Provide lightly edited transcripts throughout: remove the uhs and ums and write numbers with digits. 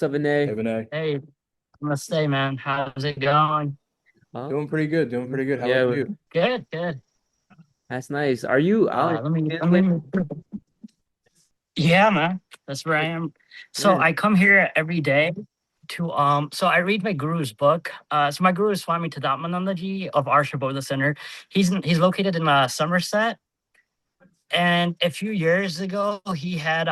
What's up, Vinay? Hey, Vinay. Hey, namaste, man. How's it going? Oh, Doing pretty good. Doing pretty good. How about yeah, you? Good, good. that's nice. Are you out in Let me, let Finland? me. Yeah, man. That's where I am. So Yeah. I come here every day to So I read my guru's book. So my guru is Swami Tadamanandaji of Arsha Bodha Center. He's located in Somerset, and a few years ago he had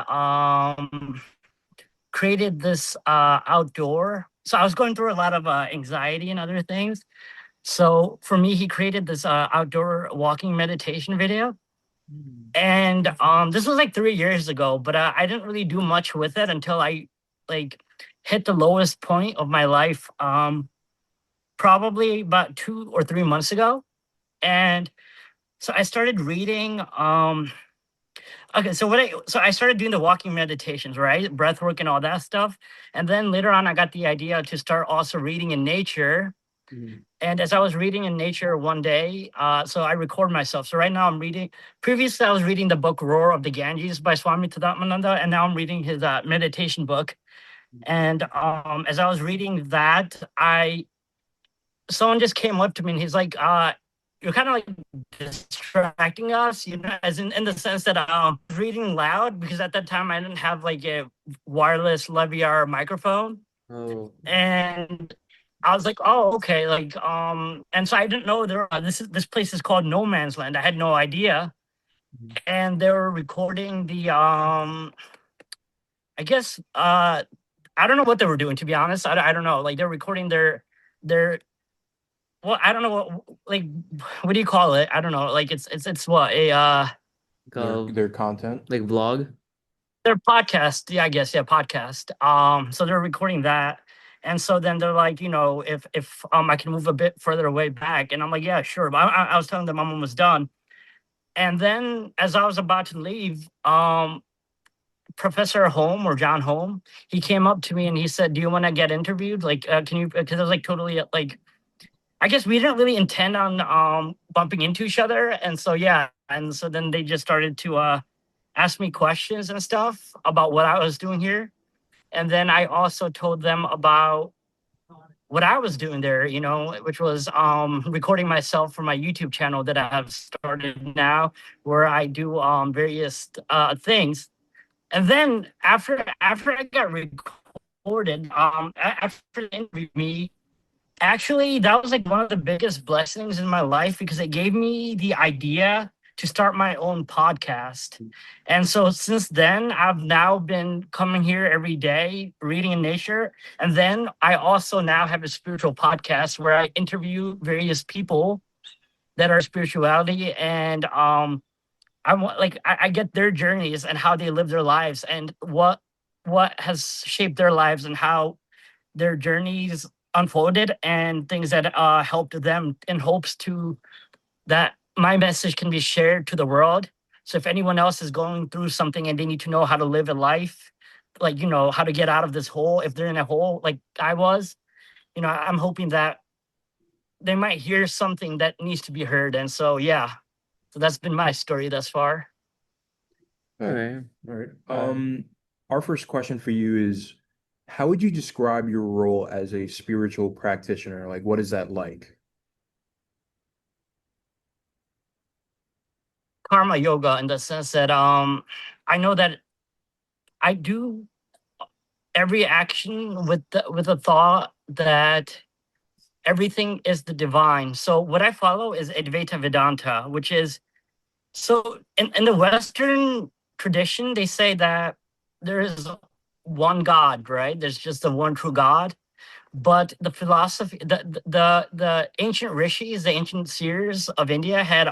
created this outdoor. So I was going through a lot of anxiety and other things. So for me, he created this outdoor walking meditation video. And this was like 3 years ago, but I didn't really do much with it until I like hit the lowest point of my life, probably about 2 or 3 months ago. And so I started reading. Okay, so I started doing the walking meditations, right, breath work and all that stuff. And then later on, I got the idea to start also reading in nature. Mhm. And as I was reading in nature one day, so I record myself. So right now I'm reading. Previously, I was reading the book Roar of the Ganges by Swami Tadamananda, and now I'm reading his meditation book. And as I was reading that, someone just came up to me and he's like, "You're kind of like distracting us," as in the sense that reading loud because at that time I didn't have like a wireless Leviar microphone, Oh, and I was like, oh, okay, like, and so I didn't know this place is called No Man's Land. I had no idea, mhm. and they were recording the I guess I don't know what they were doing, to be honest. I don't know. Like they're recording their well, I don't know like what do you call it? I don't know. Like it's what a Like Their content. like vlog. their podcast. Yeah, I guess, yeah, podcast. So they're recording that. And so then they're like, if I can move a bit further away back, and I'm like, yeah, sure. But I was telling them I'm almost done. And then as I was about to leave, Professor Holm or John Holm, he came up to me and he said, "Do you want to get interviewed? Like, can you?" Because I was like totally like, I guess we didn't really intend on bumping into each other, and so yeah, and so then they just started to ask me questions and stuff about what I was doing here. And then I also told them about what I was doing there, which was recording myself for my YouTube channel that I have started now, where I do various things. And then after I got recorded, after the interview, me actually, that was like one of the biggest blessings in my life because it gave me the idea to start my own podcast. And so since then, I've now been coming here every day, reading in nature. And then I also now have a spiritual podcast where I interview various people that are spirituality, and I want like I get their journeys and how they live their lives and what has shaped their lives and how their journeys unfolded and things that helped them in hopes to that my message can be shared to the world. So if anyone else is going through something and they need to know how to live a life, like how to get out of this hole, if they're in a hole like I was, I'm hoping that they might hear something that needs to be heard. And so yeah, so that's been my story thus far. All All right. right. All right. Our first question for you is, how would you describe your role as a spiritual practitioner? Like, what is that like? Karma yoga in the sense that I know that I do every action with the thought that everything is the divine. So what I follow is Advaita Vedanta, which is so in the Western tradition, they say that there is one God, right? There's just the one true God. But the philosophy, the ancient rishis, the ancient seers of India had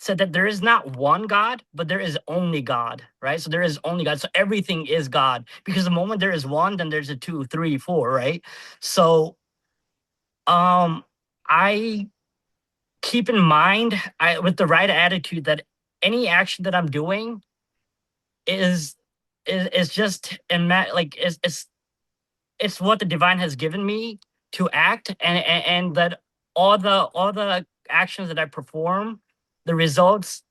said that there is not one God, but there is only God, right? So there is only God. So everything is God. Because the moment there is one, then there's a two, three, four, right? So I keep in mind with the right attitude that any action that I'm doing is is just like it's what the divine has given me to act, and that all the actions that I perform, the results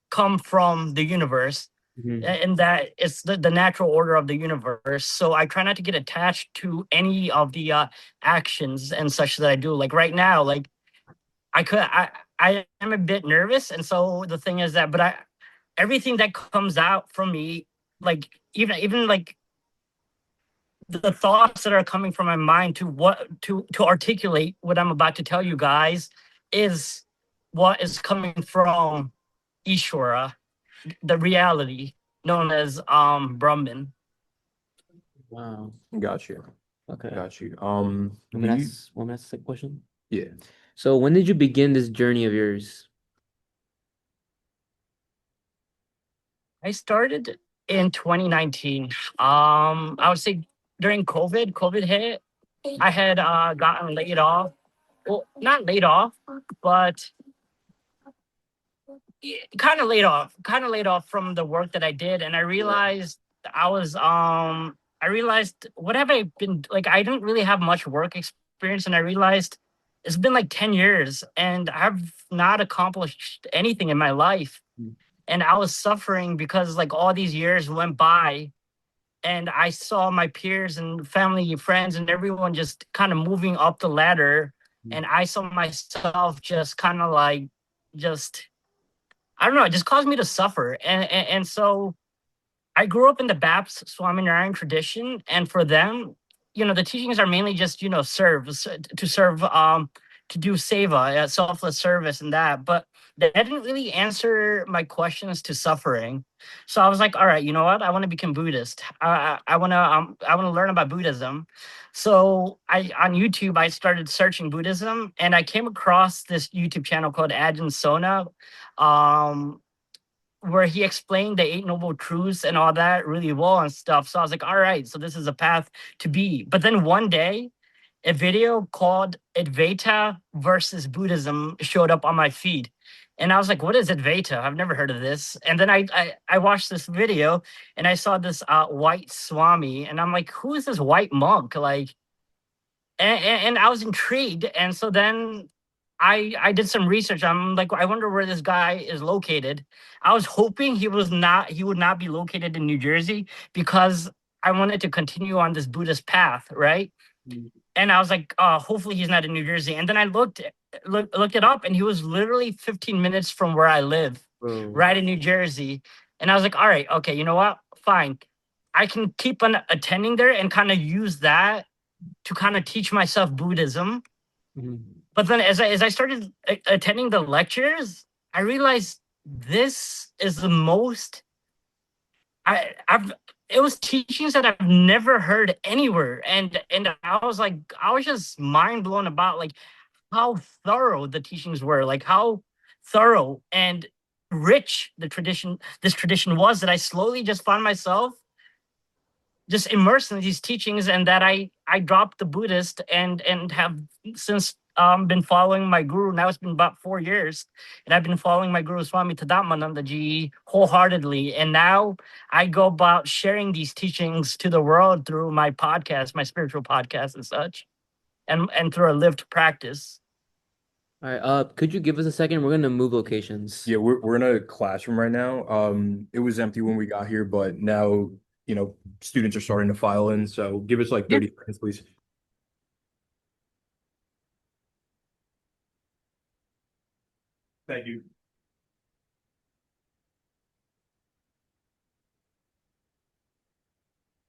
come from the universe. Mhm. and that it's the natural order of the universe. So I try not to get attached to any of the actions and such that I do. Like right now, like I am a bit nervous, and so the thing is that, but I everything that comes out from me, like even like the thoughts that are coming from my mind to what to articulate what I'm about to tell you guys is what is coming from Ishvara, the reality known as Brahman. Wow. Got you. Okay. Got you. Do you? Want me to ask a question? Yeah. So when did you begin this journey of yours? I started in 2019. I would say during COVID. COVID hit. I had gotten laid off. Well, not laid off, but kind of laid off from the work that I did, and I realized I realized what have I been like. I didn't really have much work experience, and I realized it's been like 10 years, and I've not accomplished anything in my life, Mm. and I was suffering because like all these years went by, and I saw my peers and family, friends, and everyone just kind of moving up the ladder, Mm. and I saw myself just kind of like just I don't know, it just caused me to suffer. And so I grew up in the Baptist Swaminarayan tradition, and for them, the teachings are mainly just to serve, to do seva, selfless service, and that. But that didn't really answer my questions to suffering. So I was like, all right, you know what? I want to become Buddhist. I want to learn about Buddhism. So I on YouTube I started searching Buddhism, and I came across this YouTube channel called Ajahn Sona. Um, where he explained the Eight Noble Truths and all that really well and stuff. So I was like, all right, so this is a path to be. But then one day, a video called Advaita versus Buddhism showed up on my feed. And I was like, what is Advaita? I've never heard of this. And then I watched this video and I saw this white Swami. And I'm like, who is this white monk? Like, and I was intrigued. And so then I did some research. I'm like, I wonder where this guy is located. I was hoping he would not be located in New Jersey because I wanted to continue on this Buddhist path, right? Mm. And I was like, hopefully he's not in New Jersey. And then I looked it up, and he was literally 15 minutes from where I live, Bro. right in New Jersey. And I was like, all right, okay, you know what? Fine. I can keep on attending there and kind of use that to kind of teach myself Buddhism. Mhm. But then as I started attending the lectures, I realized this is the most I've it was teachings that I've never heard anywhere. And I was just mind blown about like how thorough the teachings were, like how thorough and rich this tradition was, that I slowly just found myself just immersed in these teachings, and that I dropped the Buddhist and have since been following my guru. Now it's been about 4 years, and I've been following my guru Swami Tadamananda Ji wholeheartedly. And now I go about sharing these teachings to the world through my podcast, my spiritual podcast and such, and through a lived practice. All right. Could you give us a second? We're gonna move locations. Yeah, we're in a classroom right now. It was empty when we got here, but now, students are starting to file in. So give us like Yeah. 30 seconds, please. Thank you.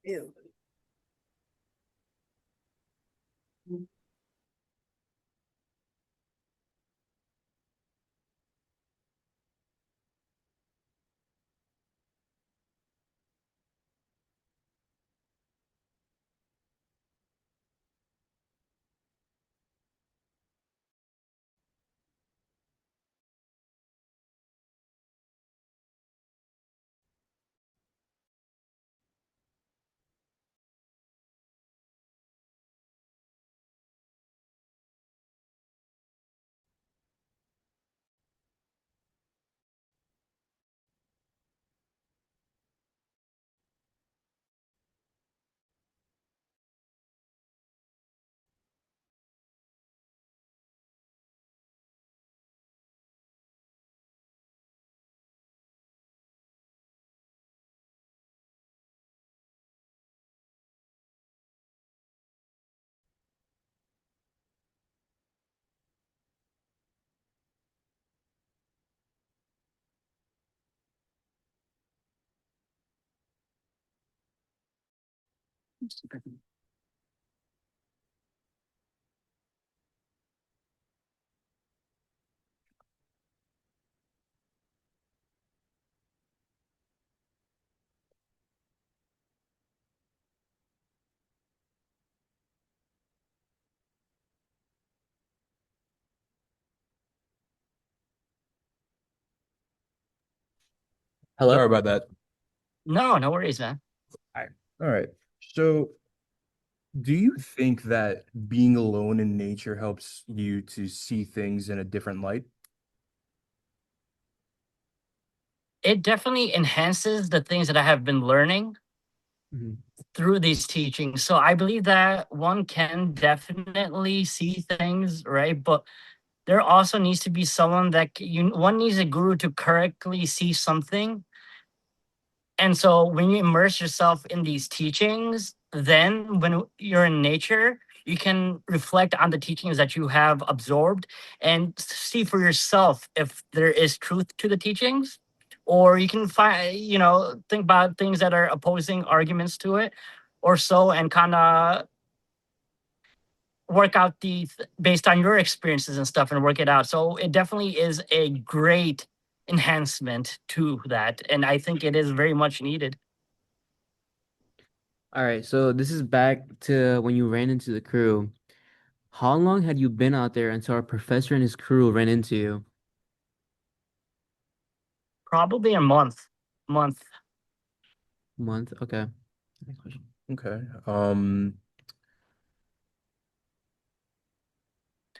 Ew. Sorry Hello? about that. No, no worries, man. All right. So, do you think that being alone in nature helps you to see things in a different light? It definitely enhances the things that I have been learning Mhm. through these teachings. So I believe that one can definitely see things, right? But there also needs to be someone that one needs a guru to correctly see something. And so when you immerse yourself in these teachings, then when you're in nature, you can reflect on the teachings that you have absorbed and see for yourself if there is truth to the teachings, or you can find, think about things that are opposing arguments to it or so, and kind of work out based on your experiences and stuff and work it out. So it definitely is a great enhancement to that. And I think it is very much needed. All right, so this is back to when you ran into the crew. How long had you been out there until our professor and his crew ran into you? Probably a month. Month? Okay. Next question. Okay.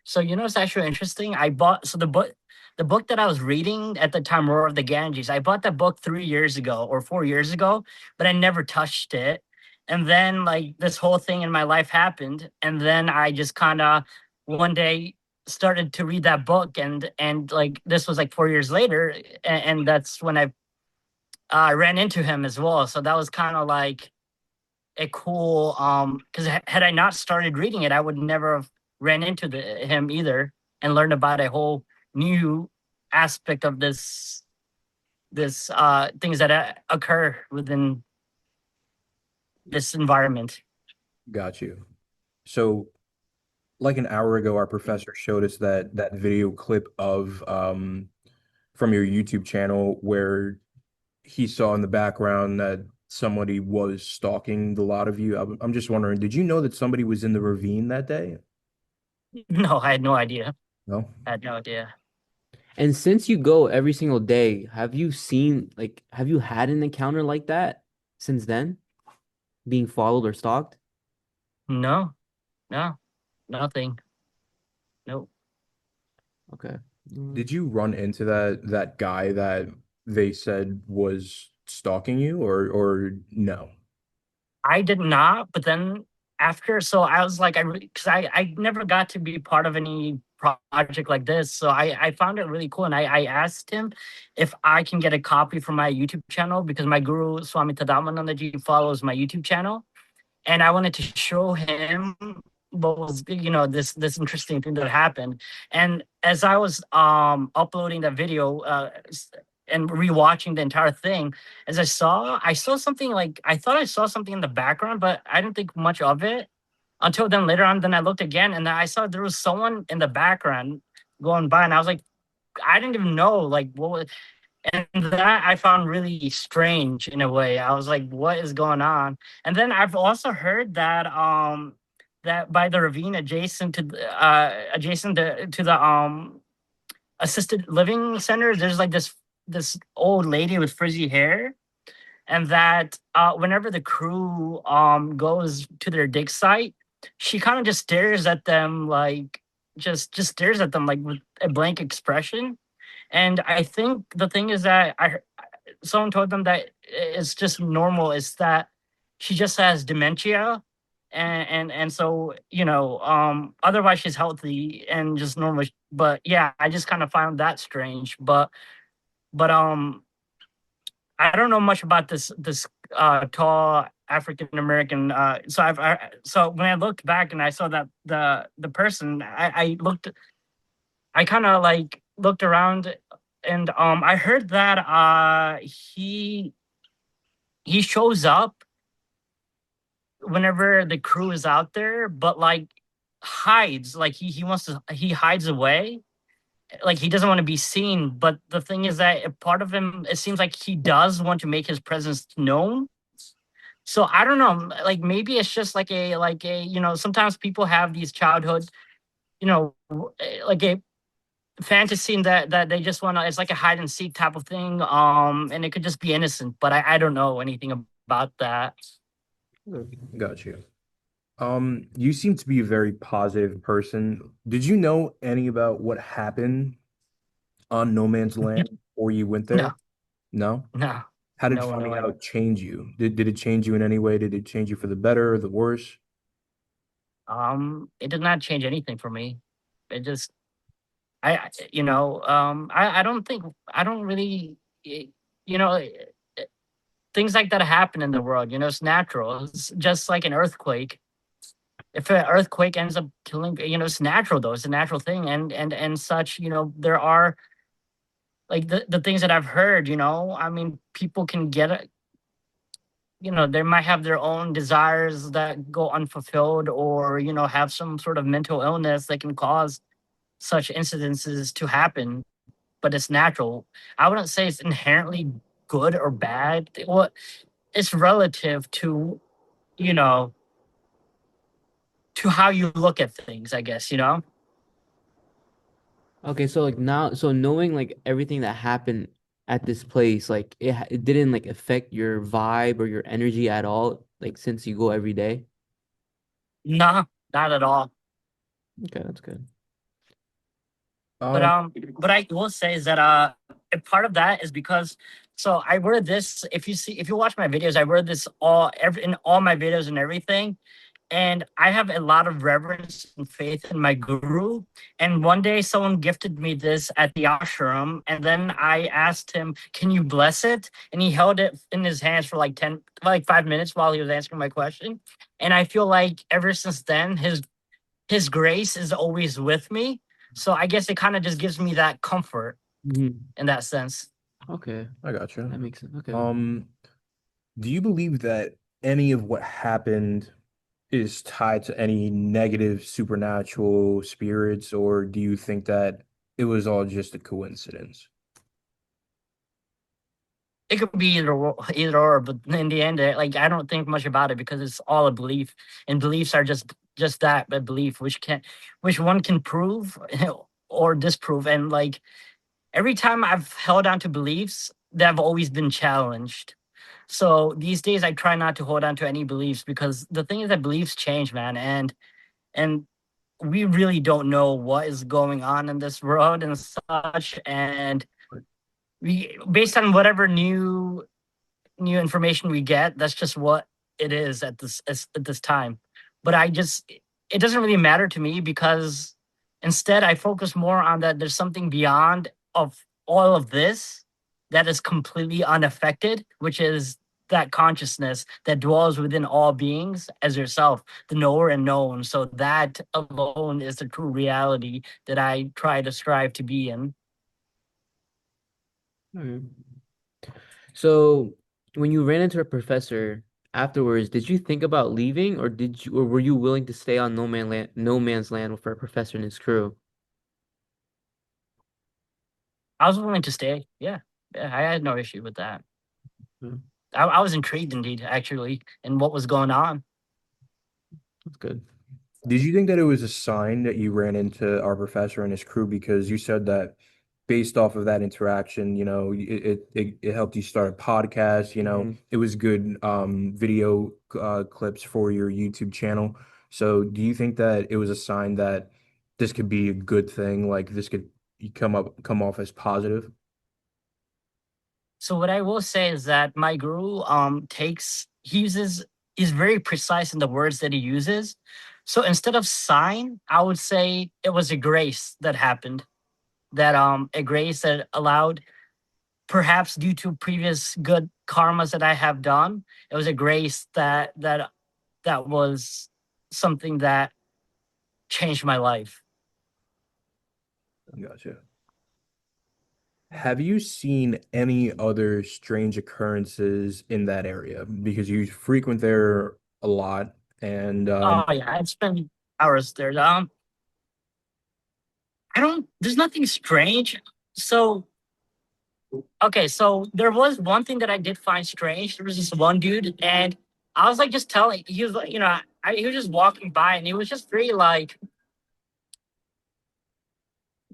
So it's actually interesting. I bought the book that I was reading at the time, Roar of the Ganges. I bought that book 3 years ago or 4 years ago, but I never touched it. And then like this whole thing in my life happened, and then I just kind of one day started to read that book, and like this was like 4 years later, and that's when I ran into him as well. So that was kind of like a cool because had I not started reading it, I would never have ran into him either and learned about a whole new aspect of this things that occur within this environment. Got you. So, like an hour ago, our professor showed us that video clip of from your YouTube channel where he saw in the background that somebody was stalking the lot of you. I'm just wondering, did you know that somebody was in the ravine that day? No, I had no idea. No. I had no idea. And since you go every single day, have you had an encounter like that since then? Being followed or stalked? No, no, nothing. Nope. Okay. Mm. Did you run into that guy that they said was stalking you or no? I did not, but then after, so I was like, because I never got to be part of any project like this, so I found it really cool, and I asked him if I can get a copy from my YouTube channel because my guru Swami Tadamanandaji follows my YouTube channel, and I wanted to show him what was this interesting thing that happened. And as I was uploading the video and rewatching the entire thing, as I saw something, like I thought I saw something in the background, but I didn't think much of it until then later on. Then I looked again, and then I saw there was someone in the background going by, and I was like, I didn't even know like what was, and that I found really strange in a way. I was like, what is going on? And then I've also heard that that by the ravine adjacent to the assisted living center, there's like this old lady with frizzy hair, and that whenever the crew goes to their dig site, she kind of just stares at them, like just stares at them like with a blank expression. And I think the thing is that someone told them that it's just normal. It's that she just has dementia, and so otherwise she's healthy and just normal. But yeah, I just kind of found that strange. But I don't know much about this tall African American. So when I looked back and I saw that the person, I kind of like looked around, and I heard that he shows up whenever the crew is out there, but like hides, like he hides away, like he doesn't want to be seen. But the thing is that a part of him, it seems like he does want to make his presence known. So I don't know, like maybe it's just like a sometimes people have these childhood, like a fantasy that they just want to, it's like a hide and seek type of thing, and it could just be innocent, but I don't know anything about that. Got you. You seem to be a very positive person. Did you know any about what happened on No Man's Land before you went No, there? No? no, How did no finding way. out change you? Did it change you in any way? Did it change you for the better or the worse? It did not change anything for me. It just, I don't think, I don't really, eh, you know, things like that happen in the world. It's natural. It's just like an earthquake. If an earthquake ends up killing, it's natural though. It's a natural thing, and such. There are like the things that I've heard. I mean, people can get it. They might have their own desires that go unfulfilled, or have some sort of mental illness that can cause such incidences to happen. But it's natural. I wouldn't say it's inherently good or bad. Well, it's relative you know to how you look at things, I guess. Okay, so like now, so knowing like everything that happened at this place, like it didn't like affect your vibe or your energy at all, like since you go every day. Nah, not at all. Okay, that's good. But Um, but I will say is that a part of that is because, so I wear this. If you watch my videos, I wear this in all my videos and everything. And I have a lot of reverence and faith in my guru. And one day someone gifted me this at the ashram, and then I asked him, "Can you bless it?" And he held it in his hands for like 5 minutes while he was answering my question. And I feel like ever since then, his grace is always with me. So I guess it kind of just gives me that comfort Hmm. in that sense. Okay, I got you. that makes sense. Okay. Um, do you believe that any of what happened is tied to any negative supernatural spirits, or do you think that it was all just a coincidence? It could be either or, but in the end, like I don't think much about it because it's all a belief, and beliefs are just that, a belief, which one can prove or disprove. And like every time I've held on to beliefs, they've always been challenged. So these days, I try not to hold on to any beliefs because the thing is that beliefs change, man, and we really don't know what is going on in this world and such. And we, based on whatever new information we get, that's just what it is at this time. But it doesn't really matter to me because instead I focus more on that there's something beyond of all of this that is completely unaffected, which is that consciousness that dwells within all beings as yourself, the knower and known. So that alone is the true reality that I try to strive to be in. Okay. So when you ran into a professor afterwards, did you think about leaving, or were you willing to stay on no man's land for a professor and his crew? I was willing to stay. Yeah. Yeah, I had no issue with that. Hmm, I was intrigued indeed, actually, in what was going on. that's good. Did you think that it was a sign that you ran into our professor and his crew? Because you said that based off of that interaction, it helped you start a podcast, Hmm. it was good video clips for your YouTube channel. So do you think that it was a sign that this could be a good thing, like this could come off as positive? So what I will say is that my guru he uses he's very precise in the words that he uses. So instead of sign, I would say it was a grace that happened. That a grace that allowed, perhaps due to previous good karmas that I have done, it was a grace that was something that changed my life. Gotcha. Have you seen any other strange occurrences in that area? Because you frequent there a lot. And Oh yeah, I'd spend hours there. I don't. There's nothing strange. So okay, so there was one thing that I did find strange. There was this one dude, and I was like just telling. He was like, he was just walking by, and he was just very like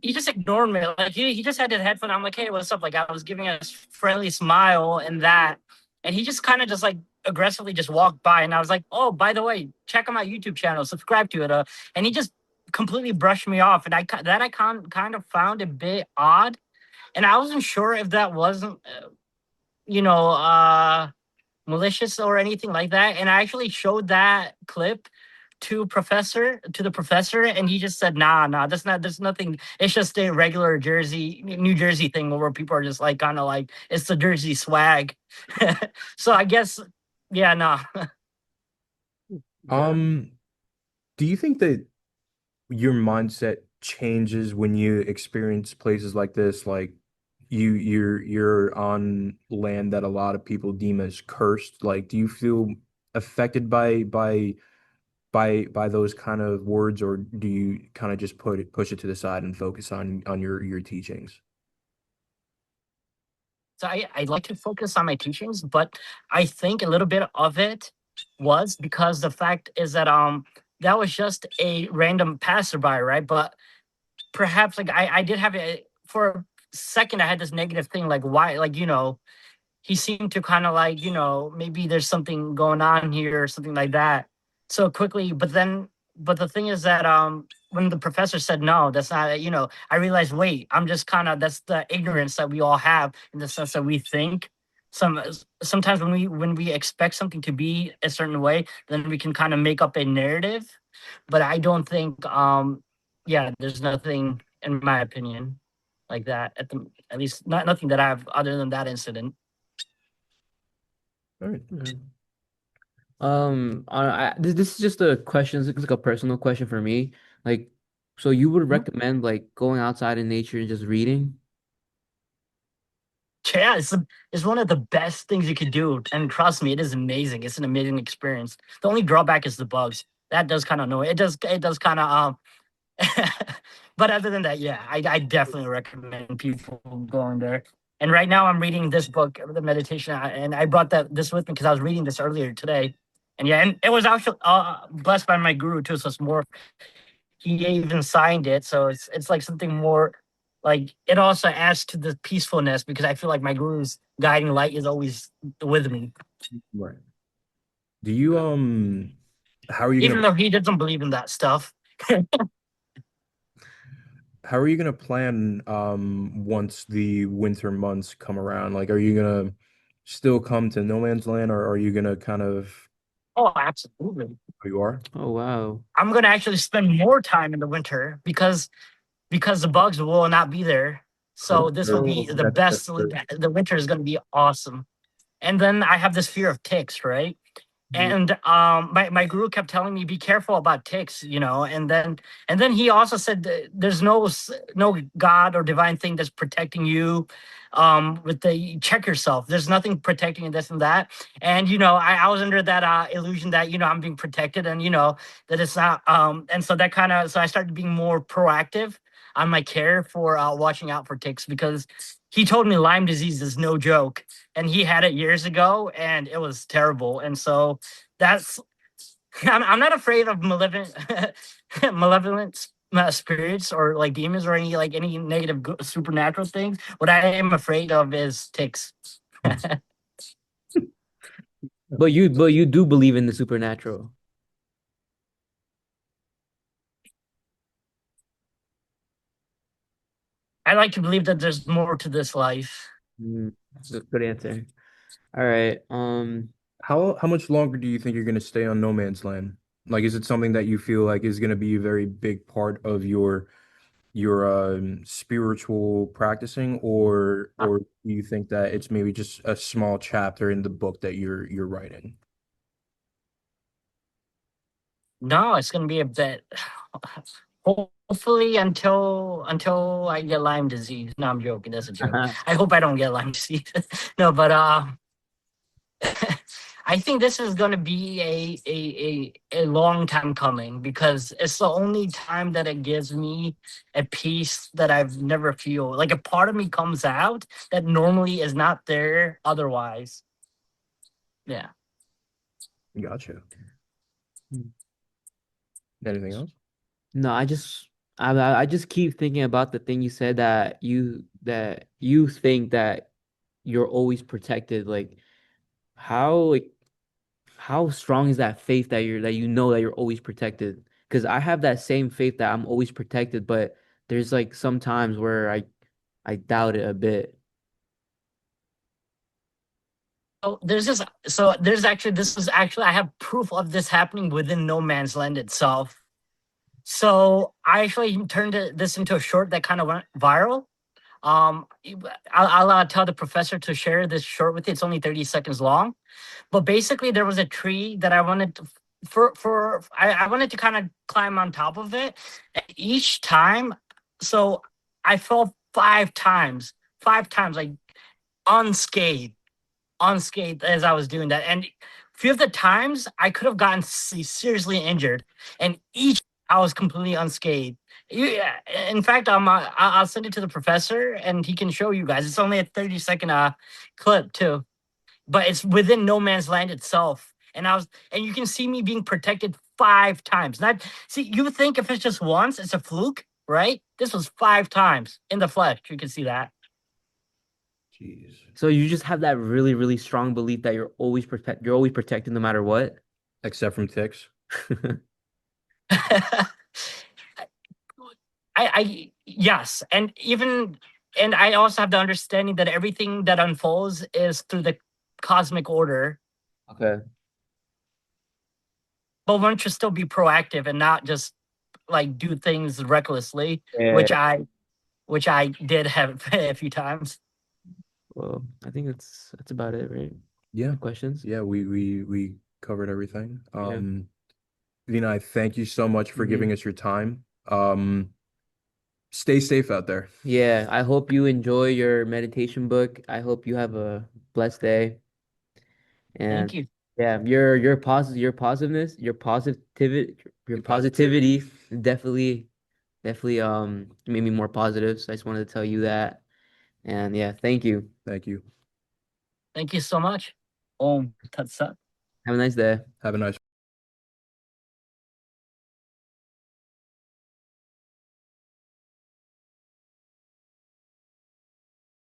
he just ignored me. Like he just had his headphone. I'm like, hey, what's up? Like I was giving a friendly smile and that, and he just kind of just like aggressively just walked by, and I was like, oh, by the way, check out my YouTube channel, subscribe to it. And he just completely brushed me off, and I kind of found a bit odd, and I wasn't sure if that wasn't, you know, malicious or anything like that. And I actually showed that clip to the professor, and he just said, nah, that's not, there's nothing, it's just a regular New Jersey thing where people are just like kind of like it's the Jersey swag. So I guess, yeah, no. um, do you think that your mindset changes when you experience places like this? Like you're on land that a lot of people deem as cursed. Like, do you feel affected by those kind of words, or do you kind of just push it to the side and focus on your teachings? So I like to focus on my teachings, but I think a little bit of it was because the fact is that that was just a random passerby, right? But perhaps like I did have it for a second. I had this negative thing, like why, like he seemed to kind of like maybe there's something going on here or something like that. So quickly, but the thing is that when the professor said no, that's not, I realized, wait, I'm just kind of, that's the ignorance that we all have in the sense that we think some sometimes when we expect something to be a certain way, then we can kind of make up a narrative. But I don't think yeah, there's nothing in my opinion like that at least not nothing that I've other than that incident. All right. This is just a question. It's like a personal question for me. Like, so you would Mhm. recommend like going outside in nature and just reading? Yeah, it's one of the best things you could do, and trust me, it is amazing. It's an amazing experience. The only drawback is the bugs. That does kind of annoy. It does kind of but other than that, yeah, I definitely recommend people going there. And right now, I'm reading this book, the meditation, and I brought this with me because I was reading this earlier today. And yeah, and it was actually blessed by my guru too. So it's more, he even signed it, so it's like something more, like it also adds to the peacefulness because I feel like my guru's guiding light is always with me, Right. Do you how are you even gonna though he doesn't believe in that stuff. how are you gonna plan once the winter months come around? Like, are you gonna still come to no man's land, or are you gonna kind of Oh, absolutely. who you are? Oh wow. I'm gonna actually spend more time in the winter because the bugs will not be there. That's So this will true. be the That's best. true. The winter is gonna be awesome. And then I have this fear of ticks, right? And my guru kept telling me be careful about ticks, and then he also said that there's no god or divine thing that's protecting you. With the check yourself, there's nothing protecting this and that. And I was under that illusion that I'm being protected, and that it's not. And so that kind of, so I started being more proactive on my care for watching out for ticks, because he told me Lyme disease is no joke, and he had it years ago and it was terrible. And so that's, I'm not afraid of malevolent spirits or like demons or any negative supernatural things. What I am afraid of is ticks. But you do believe in the supernatural. I like to believe that there's more to this life. Good answer. All right. How much longer do you think you're gonna stay on no man's land? Like, is it something that you feel like is gonna be a very big part of your spiritual practicing, Uh, or do you think that it's maybe just a small chapter in the book that you're writing? no, it's gonna be a bit. Hopefully until I get Lyme disease. No, I'm joking. That's a joke. I hope I don't get Lyme disease. No, but I think this is going to be a long time coming because it's the only time that it gives me a peace that I've never feel. Like a part of me comes out that normally is not there otherwise. Yeah. Gotcha. Hmm. Anything else? No, I just keep thinking about the thing you said that you think that you're always protected. Like how strong is that faith that you know that you're always protected? Because I have that same faith that I'm always protected, but there's like some times where I doubt it a bit. Oh, there's this. So there's actually this is actually I have proof of this happening within No Man's Land itself. So I actually turned this into a short that kind of went viral. Um, I'll tell the professor to share this short with you. It's only 30 seconds long. But basically, there was a tree that I wanted to I wanted to kind of climb on top of it. And each time, so I fell five times, like unscathed, unscathed as I was doing that. And a few of the times I could have gotten seriously injured, and each I was completely unscathed. In fact, I'll send it to the professor, and he can show you guys. It's only a 30-second clip too, but it's within No Man's Land itself. And you can see me being protected five times. Not see, you would think if it's just once, it's a fluke, right? This was five times in the flesh. You can see that. Jeez. So you just have that really, really strong belief that you're always protected no matter what. Except from ticks. I yes, and I also have the understanding that everything that unfolds is through the cosmic order. Okay. But one should still be proactive and not just like do things recklessly, Yeah. which I did have a few times. Well, I think that's about it, right? Yeah. Questions? Yeah, we covered everything. Yeah. Vinay, thank you so much for Hmm. giving us your time. Stay safe out there. Yeah, I hope you enjoy your meditation book. I hope you have a blessed day. And Thank you. yeah, your positiveness, your positivity definitely made me more positive. So I just wanted to tell you that. And yeah, thank you. Thank you. Thank you so much. Om Tat Sat. Have a nice day. Have a nice